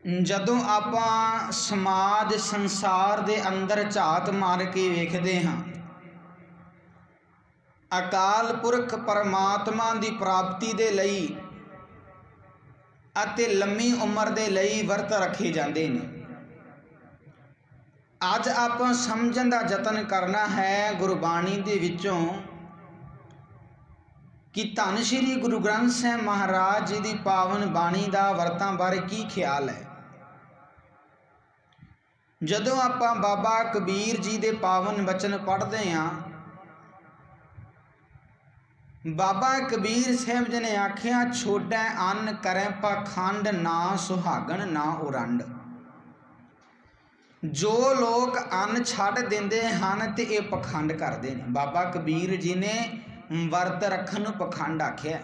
ਜਦੋਂ ਆਪਾਂ ਸਮਾਜ ਸੰਸਾਰ ਦੇ ਅੰਦਰ ਝਾਤ ਮਾਰ ਕੇ ਵੇਖਦੇ ਹਾਂ, ਅਕਾਲ ਪੁਰਖ ਪਰਮਾਤਮਾ ਦੀ ਪ੍ਰਾਪਤੀ ਦੇ ਲਈ ਅਤੇ ਲੰਮੀ ਉਮਰ ਦੇ ਲਈ ਵਰਤ ਰੱਖੇ ਜਾਂਦੇ ਨੇ। ਅੱਜ ਆਪਾਂ ਸਮਝਣ ਦਾ ਯਤਨ ਕਰਨਾ ਹੈ ਗੁਰਬਾਣੀ ਦੇ ਵਿੱਚੋਂ कि धन श्री गुरु ग्रंथ साहिब महाराज जी की पावन बाणी का वरतां बारे की ख्याल है। जदों आपां बाबा कबीर जी के पावन वचन पढ़ते हैं, बाबा कबीर साहिब जी ने आख्या, छोड़ै अन्न करै पाखंड, ना सुहागण ना उरंड। जो लोग अन्न छड्ड दिंदे हन ते इह पखंड करते हैं। बाबा कबीर जी ने वरत रखन नूं पखंड आख्या।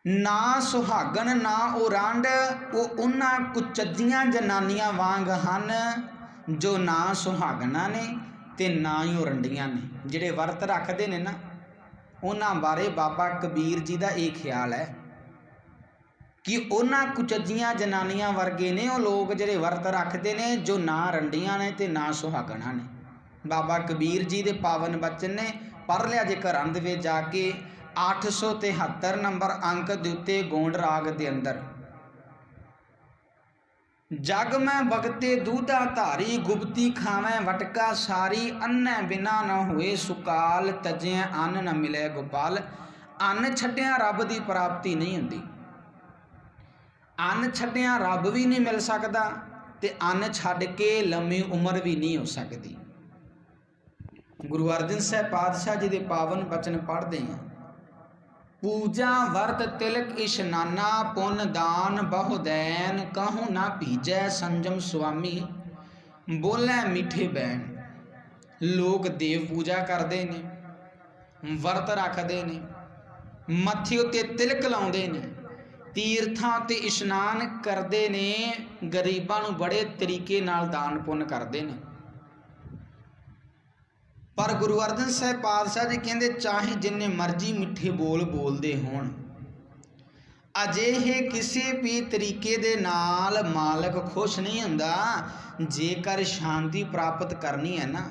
ना सुहागन ना उरंड, वो उन्हां कुचजियां जनानियां वांग हन जो ना सुहागना ने ते ना ही उरंडियां ने। जिहड़े वरत रखते ने ना, उन्हां बारे बाबा कबीर जी का यह ख्याल है कि उन्हां कुचजियां जनानियां वर्गे ने वो लोग जिहड़े वरत रखते ने जो ना रंडियां ने ते ना सुहागना ने। बाबा कबीर जी के पावन बचन ने पढ़ लिया जे घरां दे विच जाके 873 नंबर अंक दे उत्ते गोंड राग के अंदर, जग में बगते दूधा धारी, गुप्ती खावें वटका सारी, अन्ने बिना न होए सुकाल, तजे अन्न न मिले गोपाल। अन्न छड्डिया रब की प्राप्ति नहीं हुंदी, अन्न छड्डिया रब भी नहीं मिल सकता ते अन्न छड्ड के लंबी उम्र भी नहीं हो सकती। गुरु अर्जन साहब पातशाह जी के पावन बचन पढ़ते हैं, पूजा वर्त तिलक इशनाना, पुन दान बहुदैन, कहूँ ना भीजै संजम स्वामी, बोलै मीठे बैन। लोग देव पूजा करते हैं, वर्त रखते हैं, मत्थे उत्ते तिलक लाउंदे ने, तीर्थां ते इशनान करते ने, गरीबां नूं बड़े तरीके नाल दान पुन करते हैं। पर गुरु अर्जन साहब पातशाह जी कहते, चाहे जिन्ने मर्जी मिठे बोल बोलते होण, अजिहे किसी भी तरीके दे नाल मालक खुश नहीं हुंदा। जेकर शांति प्राप्त करनी है ना,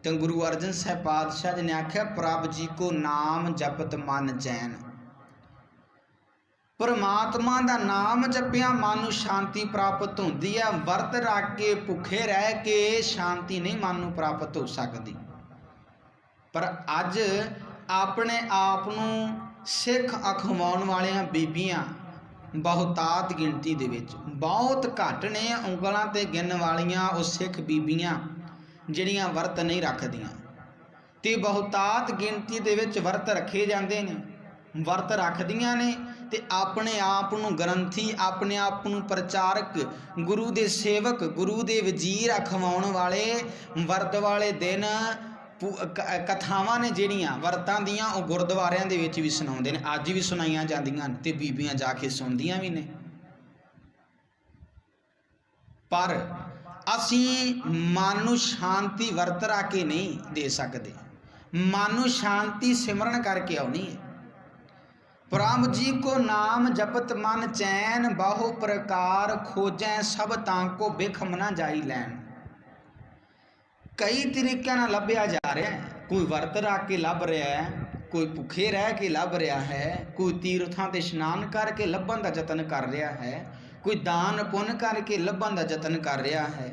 तो गुरु अर्जन साहब पातशाह जी ने आख्या, प्रभ जी को नाम जपत मन चैन। परमात्मा का नाम जपिया मन नूं शांति प्राप्त होंदी है। वर्त रख के भुखे रह के शांति नहीं मन नूं प्राप्त हो सकती। पर अज अपने आप नूं सिख अखवाउण वालियां बीबियां बहुतात गिणती दे विच, बहुत घट ने उंगलां ते गिनन वालियां वो सिख बीबियां जिहड़ियां वर्त नहीं रखदियां, ते बहुतात गिणती दे विच वर्त रखे जांदे ने, वर्त रखदियां ने ते अपने आप नूं ग्रंथी, अपने आप नूं प्रचारक, गुरु दे सेवक, गुरु दे वजीर अखवाउण वाले वर्त वाले दिन कथावां ने जिहड़ियां वर्तां दियां वो गुरद्वारियां दे विच भी सुणाउंदे ने। अज भी सुनाईयां जांदियां ते बीबियां जाके सुणदियां भी ने। पर असीं मन नूं शांति वर्त रख के नहीं दे सकते, मन नूं शांति सिमरन करके आउणी है। प्रभु जी को नाम जपत मन चैन, बहु प्रकार खोजें सब तांको बिखम ना जाई लैन। कई तरीक़े नाल लभ्या जा रहा है, कोई वर्त रख के लभ रहा है, कोई भुखे रह के लभ रहा है, कोई तीर्थां ते स्नान करके लभण का यतन कर रहा है, कोई दान पुण्य करके लभण का यतन कर रहा है।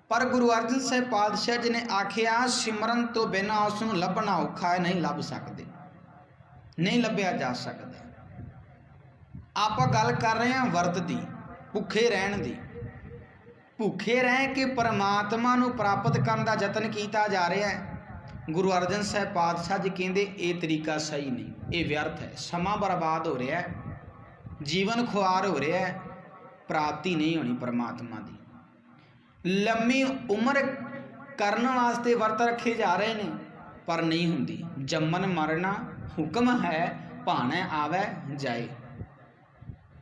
पर गुरु अर्जन साहब पातशाह जी ने आख्या, सिमरन तो बिना उसनूं लभना औखा है, नहीं लभ सकते, नहीं लभ्या जा सकता। आप गल कर रहे हैं वर्त दी, भुखे रहन दी। भुखे रह के परमात्मा नूं प्राप्त करने का यतन किया जा रहा है। गुरु अर्जन साहब पातशाह जी कहते ये तरीका सही नहीं, ये व्यर्थ है, समा बर्बाद हो रहा है, जीवन खुआर हो रहा है, प्राप्ति नहीं होनी परमात्मा की। लम्मी उम्र करने वास्ते वर्त रखे जा रहे हैं, पर नहीं हुंदी। जम्मन मरना हुक्म है, भाणे आवे जाए।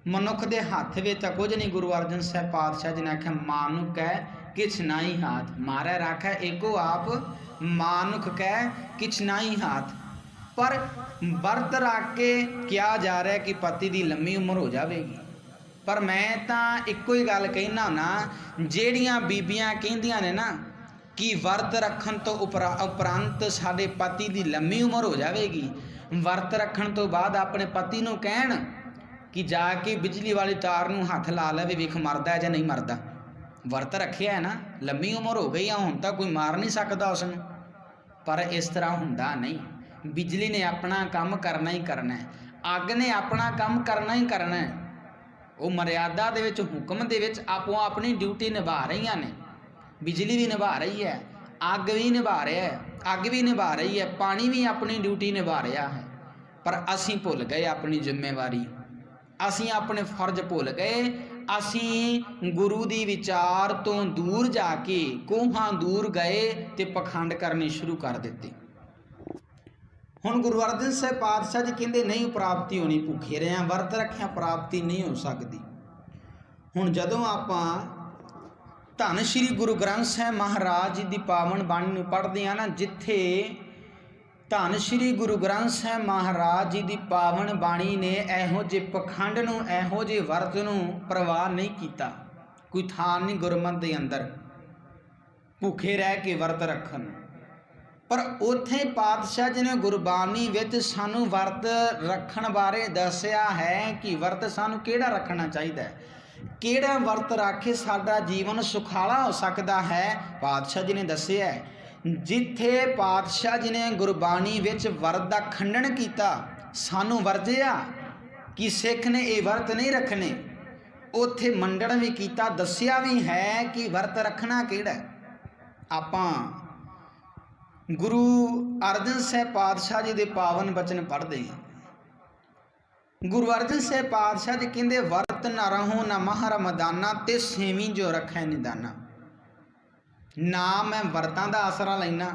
मनुख के हाथ में तो कुछ नहीं। गुरु अर्जन साहब पातशाह जी ने आख्या, मानुख है किछ नाई हाथ, मारे राखा एको आप, मानुख कह किछ नाई हाथ। पर वरत रख के किया जा रहा है कि पति की लंबी उम्र हो जाएगी। पर मैं तो एको ही गल कहना ना, ਜਿਹੜੀਆਂ बीबियां ਕਹਿੰਦੀਆਂ ने ना कि वरत रखन तो उपरंत साडे पति की लंबी उम्र हो जाएगी, वरत रखन तो बाद अपने पति नूं कहण कि जाके बिजली वाली तार नूं हथ ला ले, वेख मरदा है या नहीं मरदा। वरत रखिया है ना, लंबी उम्र हो गई है, हुण तां कोई मार नहीं सकता उसनूं। पर इस तरह हुंदा नहीं, बिजली ने अपना काम करना ही करना है, अग ने अपना काम करना ही करना है। वो मर्यादा दे विच हुक्म दे विच आपो अपनी ड्यूटी निभा रही ने। बिजली भी निभा रही है, अग भी निभा रहा है, अग भी निभा रही है, पानी भी अपनी ड्यूटी निभा रहा है। पर असीं भुल गए अपनी जिम्मेवारी, असीं अपने फर्ज भुल गए। असीं गुरु दी विचार तो दूर जाके कोहां दूर गए ते पखंड करने शुरू कर दिते। हुण गुरु अर्जन साहिब पातशाह जी कहंदे नहीं प्राप्ति होनी, भुखे रहिया वरत रखिया प्राप्ति नहीं हो सकती। हुण जदों आपां धन श्री गुरु ग्रंथ साहिब महाराज जी की पावन बाणी नूं पढ़दे हैं ना, जिथे धन श्री गुरु ग्रंथ साहिब महाराज जी की पावन बाणी ने इहो जे पखंड नूं, इहो जे वरत नूं परवाह नहीं कीता। कोई थान नहीं गुरमत के अंदर भुखे रह के वरत रखन। पर उत्थे पातशाह जी ने गुरबाणी विच सानू वरत रखण बारे दस्सिया है कि वरत सानू किहड़ा रखना चाहिए, किहड़ा वरत रख के साडा जीवन सुखाला हो सकता है। पातशाह जी ने दस्सिया है, जिथे पातशाह जी ने गुरबाणी विच वरत दा खंडन किया, सानू वरजिया कि सिख ने ये वरत नहीं रखने, उत्थे मंडन भी किया, दस्सिया भी है कि वरत रखना किहड़ा। आपां गुरु अर्जन साहिब पातशाह जी के पावन बचन पढ़ते हैं। गुरु अर्जन साहिब पातशाह जी कहते वरत न रहो न मह रमदाना ते सेवी जो रखै निदाना। ना मैं वरतां दा आसरा लेना,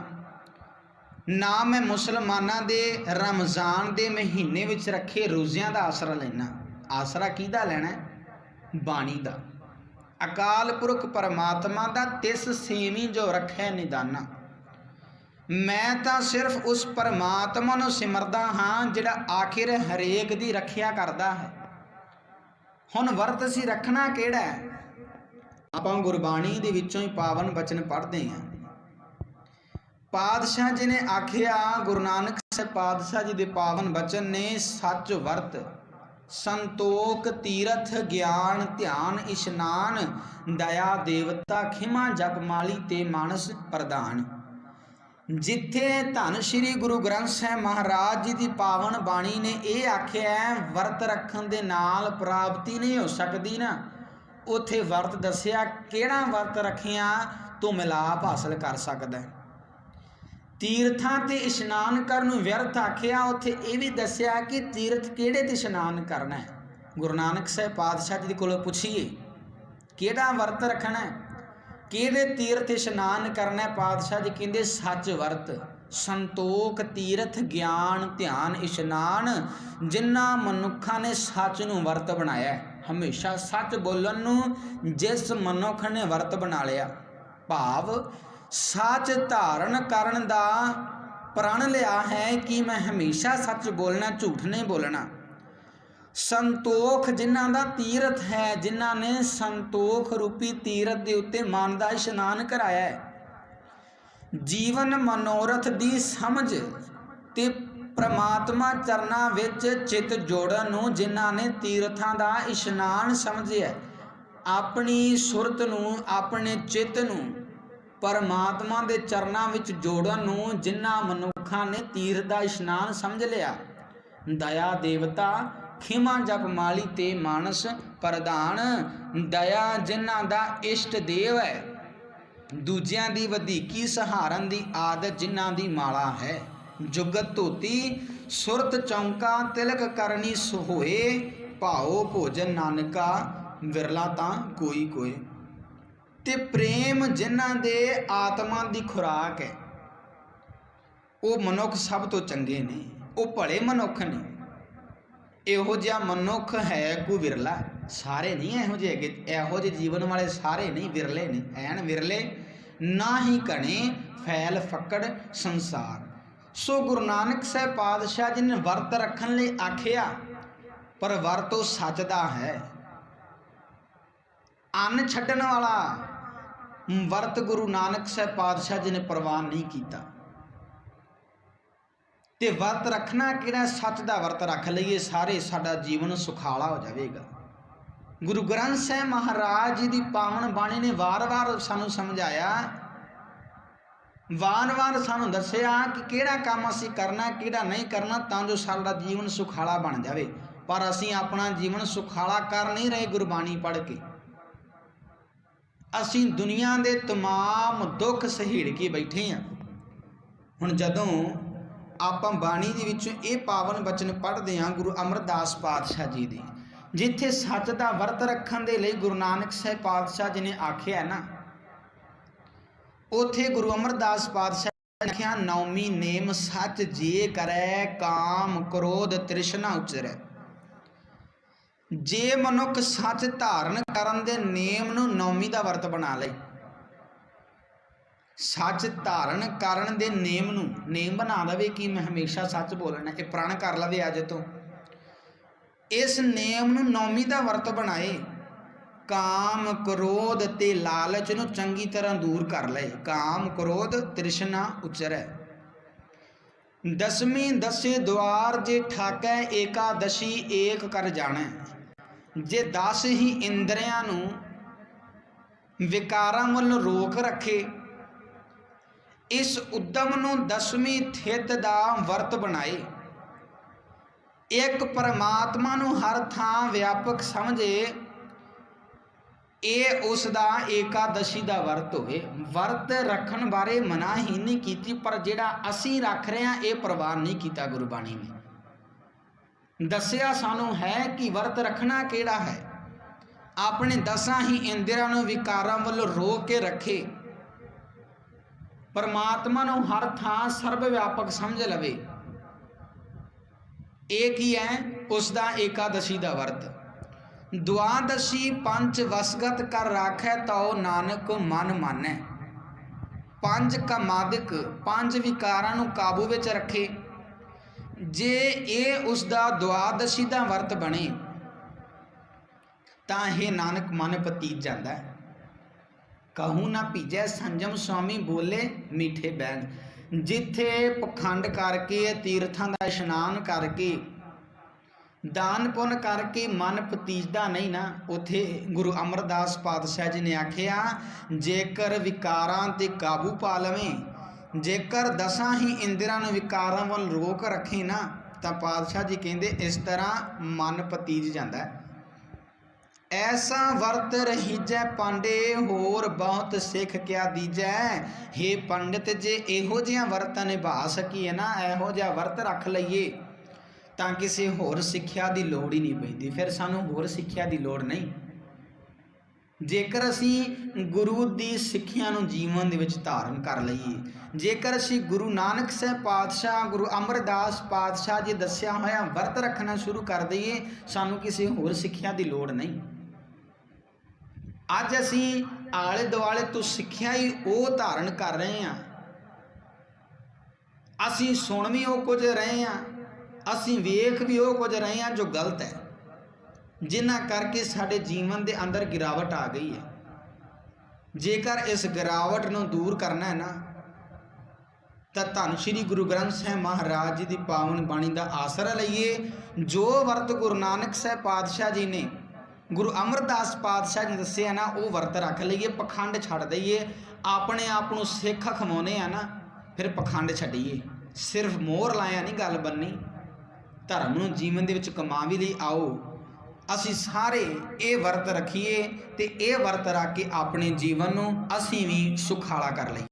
ना मैं मुसलमाना दे रमज़ान दे महीने विच रखे रोज़ियां दा आसरा लेना। आसरा किहदा लेना? बाणी दा, अकाल पुरख परमात्मा दा, तिस सेवी जो रखै निदाना। मैं तो सिर्फ उस परमात्मा नूं सिमरदा हाँ जिहड़ा आखिर हरेक दी रखिया करदा है। हुण वरत असीं रखना किहड़ा है? आपां गुरबाणी दे विचों ही पावन बचन पढ़दे हैं। पातशाह जी ने आखिया, गुरु नानक साहिब पातशाह जी दे पावन बचन ने, सच वरत संतोख तीरथ ज्ञान ध्यान इशनान, दया देवता खिमा जप माली ते मानस प्रधान। जिथे धन श्री गुरु ग्रंथ साहिब महाराज जी की पावन बाणी ने यह आख्या है वरत रखन दे नाल प्राप्ति नहीं हो सकती ना, उथे वरत दसिया किहड़ा वरत रखिया तो मिलाप हासिल कर सकदा है। तीर्थां ते इशनान करन नूं व्यर्थ आख्या, उथे ये भी दसिया कि तीर्थ किहड़े ते इशनान करना है। गुरु नानक साहिब पातशाह जी कोलों पुछिए किहड़ा वरत रखना है, किहड़े तीर्थ इशनान करना है। पातशाह जी कहते सच वरत संतोख तीर्थ ज्ञान ध्यान इशनान, जिन्हां मनुखा ने सच नूं वरत बनाया है। हमेशा सच बोलन नूं जिस मनुख ने वरत बना लिया, भाव सच धारण करन दा प्रण लिया है कि मैं हमेशा सच बोलना, झूठ नहीं बोलना। संतोख जिन्हां दा तीरथ है, जिन्हां ने संतोख रूपी तीरथ के उत्ते मन का इशनान कराया है। जीवन मनोरथ की समझ ते परमात्मा चरना विच चित जोड़न नूं जिन्हां ने तीर्थां दा इशनान समझिया, अपनी सुरत नूं अपने चित नूं परमात्मा दे चरना विच जोड़न नूं जिन्हां मनुखां ने तीर्थ दा इशनान समझ लिया। दया देवता खिमा जप माली ते मानस प्रधान, दया जिन्हां दा इष्ट देव है, दूजियां दी वधीकी सहारन दी आदत जिन्हां दी माला है। जुगत धोती सुरत चौंका तिलक करनी सोहोए, भाओ भोजन नानका विरला तां कोई कोई। ते प्रेम जिन्हां दे आत्मा दी खुराक है, वो मनुख सब तो चंगे ने, वो भले मनुख ने। इहो जिहा मनुख है कोई विरला, सारे नहीं इहो ਜਿਹੇ ਹੈਗੇ, ਇਹੋ ਜਿਹੇ जीवन वाले सारे नहीं, विरले ने, ऐन विरले ना ही घने फैल फकड़ संसार। सो गुरु नानक साहब पातशाह जी ने वर्त रखने लिए आखिया, पर वर्त तो सच दा है। अन्न छड्डण वाला वर्त गुरु नानक साहब पातशाह जी ने प्रवान नहीं किया। ते वर्त रखना किहड़ा, सच दा वर्त रख लईए, सारे साडा जीवन सुखाला हो जाएगा। गुरु ग्रंथ साहब महाराज जी की पावन बाणी ने वार वार सानू समझाया, वार वार सानू दसिया कि किहड़ा काम असीं करना, किहड़ा नहीं करना, तां जो साडा जीवन सुखाला बन जाए। पर असीं अपना जीवन सुखाला कर नहीं रहे गुरबाणी पढ़ के। असीं दुनिया के तमाम दुख सहेड़ के बैठे हैं। हुण जदों आपां बाणी दे विचों ये पावन बचन पढ़ते हैं गुरु अमरदास पातशाह जी दे, जिथे सच का वर्त रखण दे लई गुरु नानक साहब पातशाह जी ने आखिया ना, उथे गुरु अमरदास पातशाह ने आखिया, नौमी नेम सच जे करै, काम क्रोध तृष्णा उचरै। जे मनुख सच धारण करन दे नेम नूं नौमी का वर्त बना ले, सच धारण करन दे नेम नूं नेम बना लवे कि मैं हमेशा सच बोलना, ये प्रण कर लवे अज तो, इस नेम नूं नौमी का वर्त बनाए, काम क्रोध ते लालच नूं चंगी तरह दूर कर ले, काम क्रोध तृष्णा उचरै। दसवीं दसे द्वार जे ठाकै, एकादशी एक कर जाणै। जे 10 ही इंद्रियां नूं विकारां वल्लों रोक रखे, इस उद्यम नूं 10वीं थित दा वर्त बनाए, एक परमात्मा नूं हर थां व्यापक समझे, ये उसका एकादशी का वर्त होवे। वर्त रखन बारे मना ही नहीं की, पर जिहड़ा असीं रख रहे हैं ये प्रवान नहीं किया। गुरबाणी ने दसिया सानू है कि वर्त रखना किहड़ा है, अपने 10 ही इंद्रियां नूं विकारां वल्लों रोक के रखे, परमात्मा नूं हर थां सर्व व्यापक समझ लवे, एक ही है उसका एकादशी का वर्त। द्वादशी पंच वसगत कर राखै, तो नानक मन मानै। 5 कामादिक 5 विकारां नूं काबू विच रखे, जे ये उसका द्वादशी का वर्त बने तां हे नानक मन पतीत जाता है। कहूँ ना भीजै संजम स्वामी बोले मीठे बैन। जिथे पखंड करके तीर्थां का इशनान करके दान पुन करके मन पतीजदा नहीं ना, उथे गुरु अमरदास पातशाह जी ने आखिया, जेकर विकारां ते काबू पा लवें, जेकर 10 ही इंद्रियां नूं विकारां वल रोक रखे ना, तां पातशाह जी कहंदे इस तरह मन पतीज जाता है। ऐसा वर्त रहीजै पांडे, होर बहुत सिख क्या दीजै। हे पंडित, जे इहो जिहा वर्त निभा सकीए ना, इहो जिहा वर्त रख लईए, तां किसी होर सिक्ख्या की लोड़ ही नहीं पैंदी। फिर सानू होर सिक्ख्या की लोड़ नहीं। जेकर असीं गुरु की सिक्ख्या नूं जीवन दे विच धारण कर लईए, जेकर असीं गुरु नानक साहब पातशाह गुरु अमरदास पातशाह जी दस्या होया वर्त रखना शुरू कर दईए, सानू किसी होर सिक्ख्या की लोड़ नहीं। अज असीं आले दुआले तो सिक्ख्या ही वो धारण कर रहे हैं, असीं सुन भी वो कुछ रहे हैं, असीं वेख भी वो कुछ रहे हैं जो गलत है, जिन्हां करके साडे जीवन के अंदर गिरावट आ गई है। जेकर इस गिरावट नूं दूर करना है ना, तो धन श्री गुरु ग्रंथ साहब महाराज जी की पावन बाणी का आसरा लईए। जो वर्त गुरु नानक साहब पातशाह जी ने गुरु अमरदास पातशाह जी दस्या ना, वो वर्त रख लीए, पखंड छड्ड दईए। अपने आप को सिख खमाने आ ना, फिर पखंड छड्डीए। सिर्फ मोहर लाया नहीं गल बननी, धर्म नूं जीवन दे विच कमा भी लई आओ असी सारे ये वर्त रखीए, ते ये वर्त रख के अपने जीवन नूं असीं भी सुखाला कर लईए।